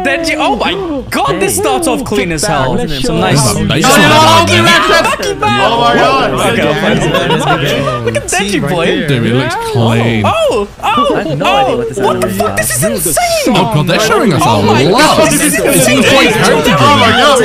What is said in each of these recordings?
Denji, oh my god, this starts off clean as hell. Some nice. Oh my god! Look at Denji play. Dude, it looks clean. Oh! What the fuck? This is insane! Oh god, they're showing us a lot. This is insane. Oh my god!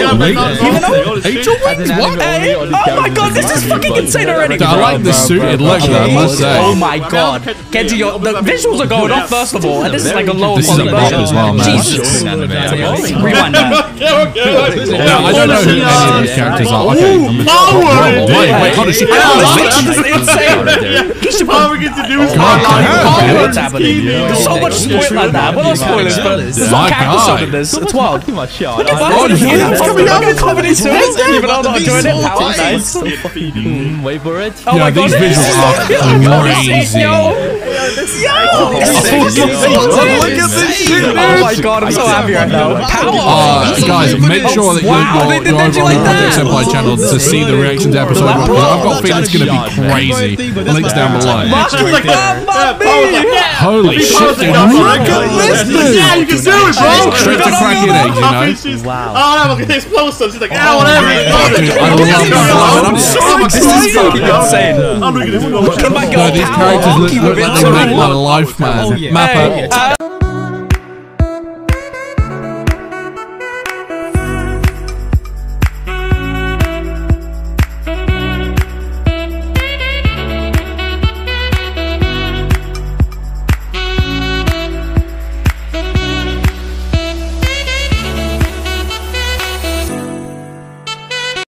Angel Wings? What? Oh my god, this is fucking insane already. I like the suited look though, I must say. Oh my god. Kenji, the visuals are going off first of all, and this is like a lower quality bop as well, man. Jesus. Rewind that. Now, I don't know who any of these characters are. Okay, wait, hold on. This is insane. He should what's happening? There's so much spoil like that. What else spoilers? There's no character in this. It's wild. Look at that. Coming out of comedy soon. Even though I'm not enjoying it. How nice. Wait for it. Oh my god, these visuals are crazy. Look at this shit. Oh my god, I'm so happy right now. Guys, make sure that you're over on the Project Senpai channel to see the reactions episode. I've got a feeling it's going to be crazy. Links down below. Holy shit, dude. Look at this, dude. Yeah, you can do it, bro. Straight to cracking egg, you know? Wow. Oh, no, look at this explosive. She's like, ah, whatever. Dude, I love that. I'm so excited. This is fucking insane. I'm looking at this. these characters look like they make my life, man. Mappa.